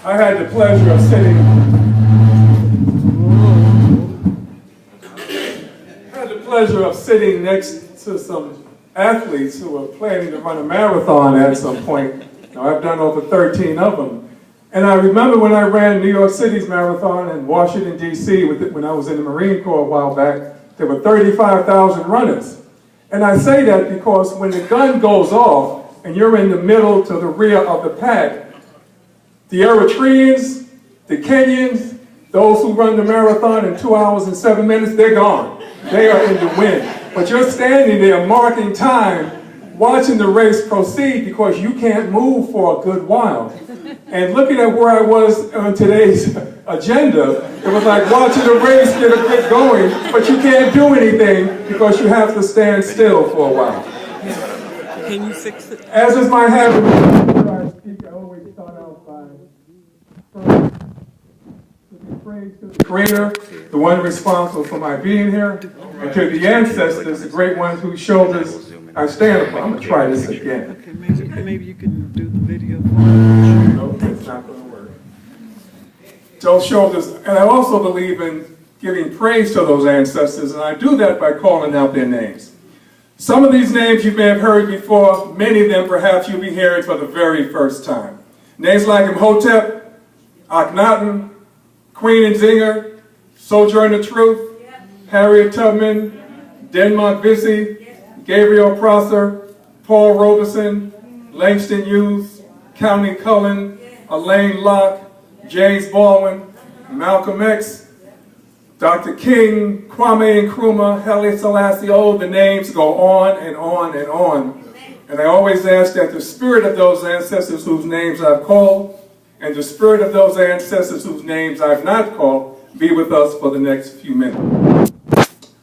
I had the pleasure of sitting next to some athletes who were planning to run a marathon at some point. Now, I've done over 13 of them. And I remember when I ran New York City's marathon in Washington, D.C., when I was in the Marine Corps a while back, there were 35,000 runners. And I say that because when the gun goes off and you're in the middle to the rear of the pack, the Eritreans, the Kenyans, those who run the marathon in 2 hours and 7 minutes, they're gone. They are in the wind. But you're standing there marking time, watching the race proceed because you can't move for a good while. And looking at where I was on today's agenda, it was like watching the race get going, but you can't do anything because you have to stand still for a while. Can you fix it? As is my habit, when I speak, I always start out by giving praise to the Creator, the one responsible for my being here, and to the ancestors, the great ones whose shoulders I stand upon. I'm going to try this again. Okay, maybe you can do the video. No, it's not going to work. Those shoulders, and I also believe in giving praise to those ancestors, and I do that by calling out their names. Some of these names you may have heard before, many of them perhaps you'll be hearing for the very first time. Names like Imhotep, Akhenaten, Queen Nzinga, Sojourner Truth, Harriet Tubman, Denmark Vesey, Gabriel Prosser, Paul Robeson, Langston Hughes, County Cullen, Elaine Locke, James Baldwin, Malcolm X, Dr. King, Kwame Nkrumah, Haile Selassie. The names go on and on and on. And I always ask that the spirit of those ancestors whose names I've called and the spirit of those ancestors whose names I've not called be with us for the next few minutes.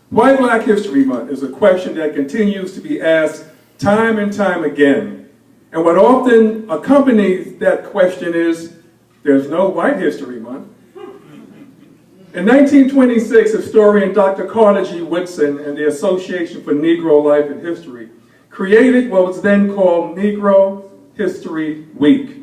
Why Black History Month is a question that continues to be asked time and time again. And what often accompanies that question is, there's no White History Month. In 1926, historian Dr. Carter G. Woodson and the Association for Negro Life and History created what was then called Negro History Week.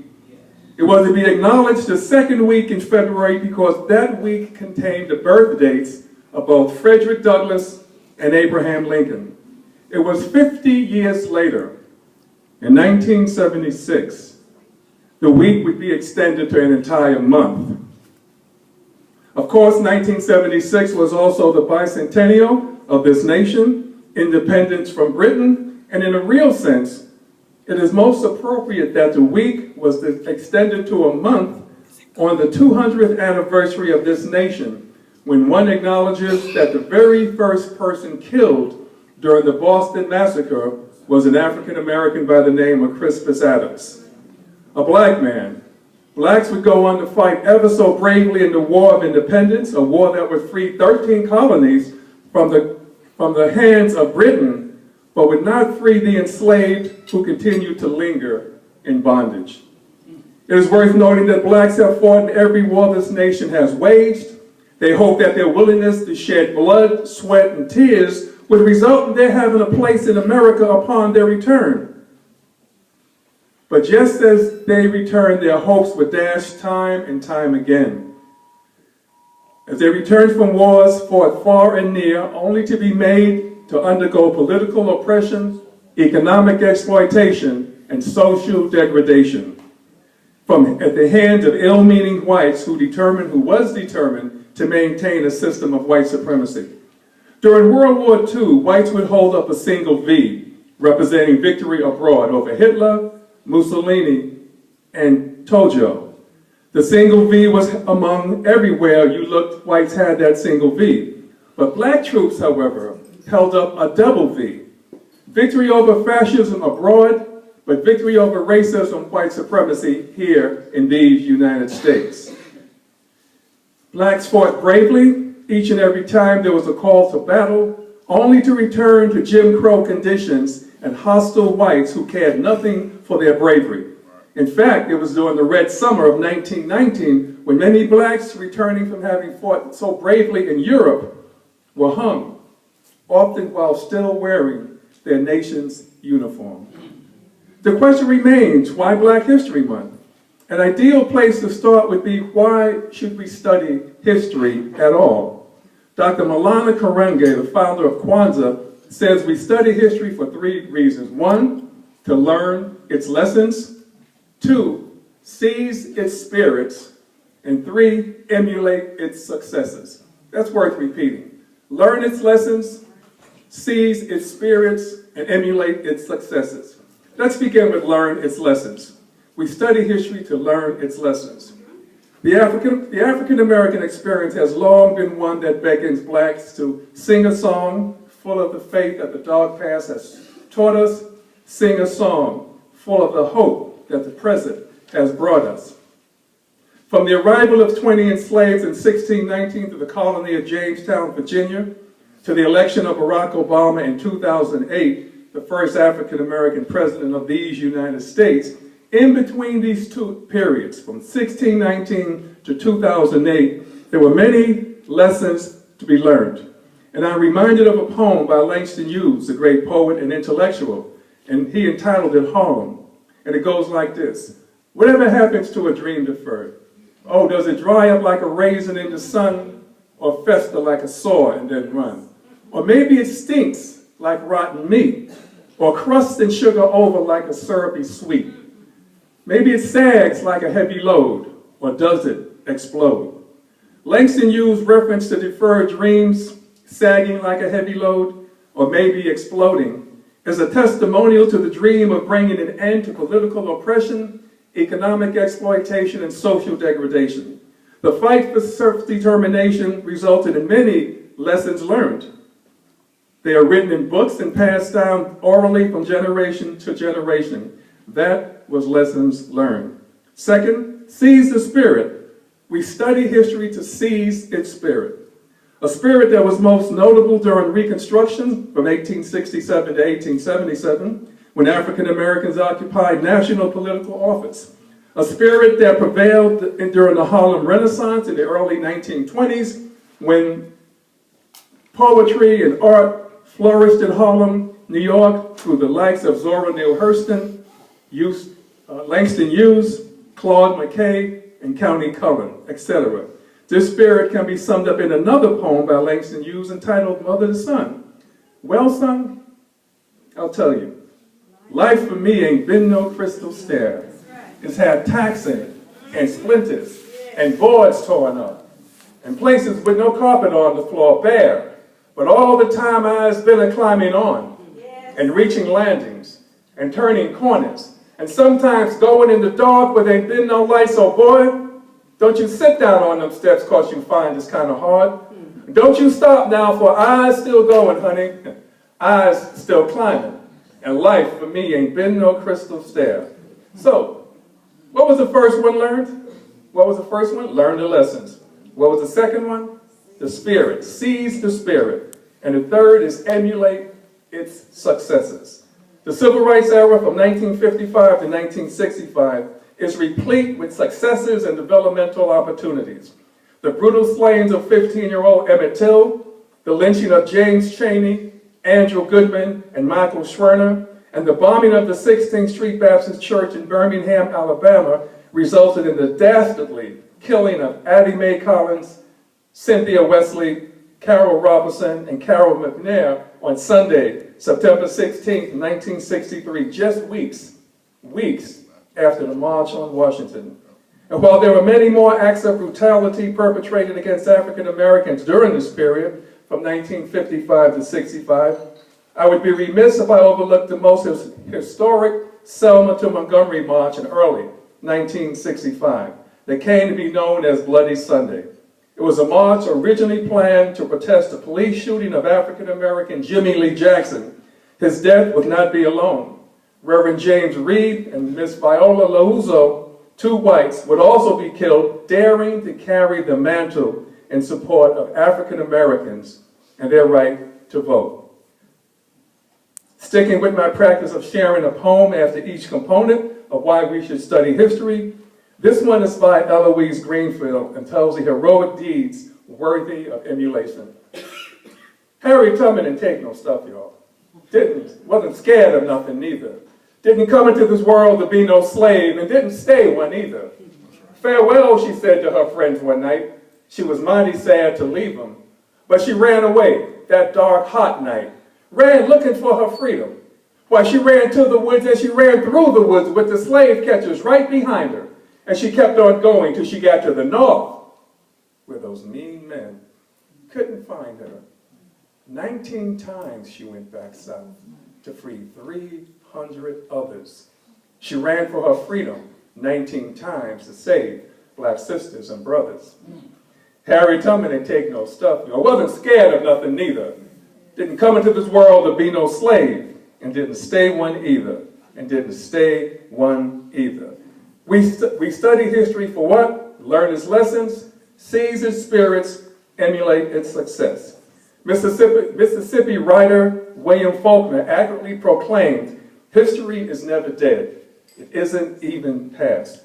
It was to be acknowledged the second week in February because that week contained the birth dates of both Frederick Douglass and Abraham Lincoln. It was 50 years later, in 1976, the week would be extended to an entire month. Of course, 1976 was also the bicentennial of this nation, independence from Britain, and in a real sense, it is most appropriate that the week was extended to a month on the 200th anniversary of this nation, when one acknowledges that the very first person killed during the Boston Massacre was an African American by the name of Crispus Attucks, a black man. Blacks would go on to fight ever so bravely in the War of Independence, a war that would free 13 colonies from the hands of Britain, but would not free the enslaved who continued to linger in bondage. It is worth noting that blacks have fought in every war this nation has waged. They hope that their willingness to shed blood, sweat, and tears would result in their having a place in America upon their return. But just as they returned, their hopes were dashed time and time again. As they returned from wars fought far and near, only to be made to undergo political oppression, economic exploitation, and social degradation at the hands of ill-meaning whites who was determined to maintain a system of white supremacy. During World War II, whites would hold up a single V, representing victory abroad over Hitler, Mussolini, and Tojo. The single V was among everywhere you looked, whites had that single V. But black troops, however, held up a double V. Victory over fascism abroad, but victory over racism, white supremacy here in these United States. Blacks fought bravely each and every time there was a call to battle, only to return to Jim Crow conditions and hostile whites who cared nothing for their bravery. In fact, it was during the Red Summer of 1919 when many blacks returning from having fought so bravely in Europe were hung, often while still wearing their nation's uniform. The question remains, why Black History Month? An ideal place to start would be, why should we study history at all? Dr. Maulana Karenge, the founder of Kwanzaa, says we study history for 3 reasons. 1, to learn its lessons. 2, seize its spirits. And 3, emulate its successes. That's worth repeating. Learn its lessons, seize its spirits, and emulate its successes. Let's begin with learn its lessons. We study history to learn its lessons. The African-American experience has long been one that beckons blacks to sing a song full of the faith that the dark past has taught us, sing a song full of the hope that the present has brought us. From the arrival of 20 enslaved in 1619 to the colony of Jamestown, Virginia, to the election of Barack Obama in 2008, the first African-American president of these United States, in between these 2 periods, from 1619 to 2008, there were many lessons to be learned. And I'm reminded of a poem by Langston Hughes, the great poet and intellectual, and he entitled it Harlem. And it goes like this: whatever happens to a dream deferred? Oh, does it dry up like a raisin in the sun, or fester like a sore and then run? Or maybe it stinks like rotten meat, or crust and sugar over like a syrupy sweet. Maybe it sags like a heavy load, or does it explode? Langston Hughes referenced to deferred dreams sagging like a heavy load, or maybe exploding, is a testimonial to the dream of bringing an end to political oppression, economic exploitation, and social degradation. The fight for self-determination resulted in many lessons learned. They are written in books and passed down orally from generation to generation. That was lessons learned. Second, seize the spirit. We study history to seize its spirit. A spirit that was most notable during Reconstruction from 1867 to 1877, when African Americans occupied national political office. A spirit that prevailed during the Harlem Renaissance in the early 1920s, when poetry and art flourished in Harlem, New York, through the likes of Zora Neale Hurston, Langston Hughes, Claude McKay, and Countee Cullen, etc. This spirit can be summed up in another poem by Langston Hughes entitled Mother to Son. Well, son, I'll tell you, life for me ain't been no crystal stair. It's had tacks in it, and splinters, and boards torn up, and places with no carpet on the floor bare. But all the time I've been a climbing on, and reaching landings, and turning corners, and sometimes going in the dark where there ain't been no light. So boy, don't you sit down on them steps cause you find it's kind of hard. Don't you stop now, for I's still going, honey. I's still climbing. And life for me ain't been no crystal stair. So, what was the first one learned? What was the first one? Learn the lessons. What was the second one? The spirit. Seize the spirit. And the third is emulate its successes. The Civil Rights era from 1955 to 1965 is replete with successes and developmental opportunities. The brutal slayings of 15-year-old Emmett Till, the lynching of James Chaney, Andrew Goodman, and Michael Schwerner, and the bombing of the 16th Street Baptist Church in Birmingham, Alabama, resulted in the dastardly killing of Addie Mae Collins, Cynthia Wesley, Carol Robinson, and Carol McNair on Sunday, September 16, 1963, just weeks after the March on Washington. And while there were many more acts of brutality perpetrated against African Americans during this period, from 1955 to 65, I would be remiss if I overlooked the most historic Selma to Montgomery March in early 1965 that came to be known as Bloody Sunday. It was a march originally planned to protest the police shooting of African American Jimmy Lee Jackson. His death would not be alone. Reverend James Reed and Miss Viola Lauzo, 2 whites, would also be killed daring to carry the mantle in support of African Americans and their right to vote. Sticking with my practice of sharing a poem after each component of why we should study history, this one is by Eloise Greenfield and tells the heroic deeds worthy of emulation. Harriet Tubman didn't take no stuff, y'all. Wasn't scared of nothing neither. Didn't come into this world to be no slave, and didn't stay one either. Farewell, she said to her friends one night. She was mighty sad to leave them, but she ran away that dark, hot night, ran looking for her freedom. Why, she ran to the woods, and she ran through the woods with the slave catchers right behind her, and she kept on going till she got to the north, where those mean men couldn't find her. 19 times she went back south to free 300 others. She ran for her freedom 19 times to save black sisters and brothers. Harriet Tubman didn't take no stuff. I wasn't scared of nothing neither. Didn't come into this world to be no slave, and didn't stay one either, and didn't stay one either. We study history for what? Learn its lessons, seize its spirits, emulate its success. Mississippi writer William Faulkner accurately proclaimed, history is never dead. It isn't even past.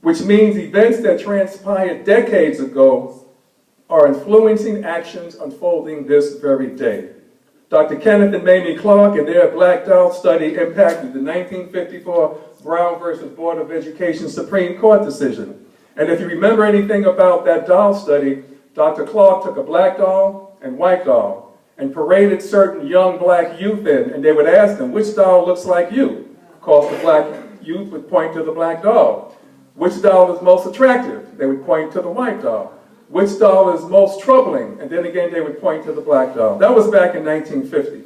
Which means events that transpired decades ago are influencing actions unfolding this very day. Dr. Kenneth and Mamie Clark and their Black Doll study impacted the 1954 Brown versus Board of Education Supreme Court decision. And if you remember anything about that doll study, Dr. Clark took a black doll and white doll and paraded certain young black youth in, and they would ask them, which doll looks like you? Of course, the black youth would point to the black doll. Which doll is most attractive? They would point to the white doll. Which doll is most troubling? And then again, they would point to the black doll. That was back in 1950.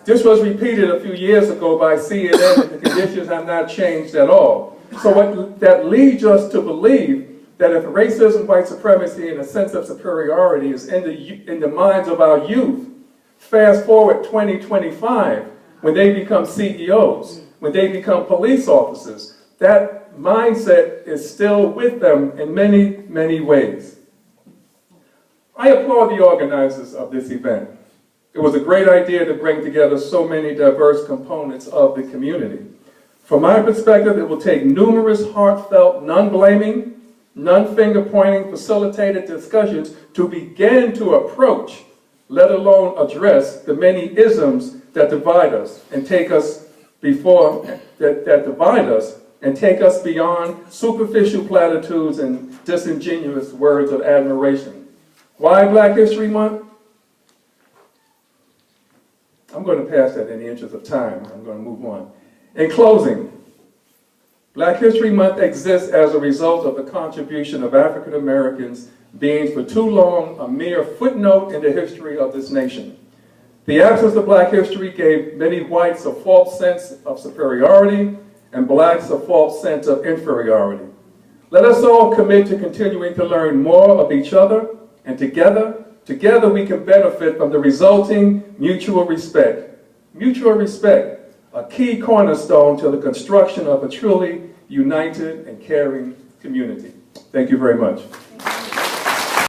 This was repeated a few years ago by CNN, and the conditions have not changed at all. So what that leads us to believe that if racism, white supremacy, and a sense of superiority is in the minds of our youth, fast forward 2025, when they become CEOs, when they become police officers, that mindset is still with them in many, many ways. I applaud the organizers of this event. It was a great idea to bring together so many diverse components of the community. From my perspective, it will take numerous heartfelt, non-blaming, non-finger-pointing, facilitated discussions to begin to approach, let alone address, the many isms that divide us and take us beyond superficial platitudes and disingenuous words of admiration. Why Black History Month? I'm going to pass that in the interest of time. I'm going to move on. In closing, Black History Month exists as a result of the contribution of African Americans being for too long a mere footnote in the history of this nation. The absence of Black history gave many whites a false sense of superiority and blacks a false sense of inferiority. Let us all commit to continuing to learn more of each other, and together we can benefit from the resulting mutual respect. Mutual respect, a key cornerstone to the construction of a truly united and caring community. Thank you very much.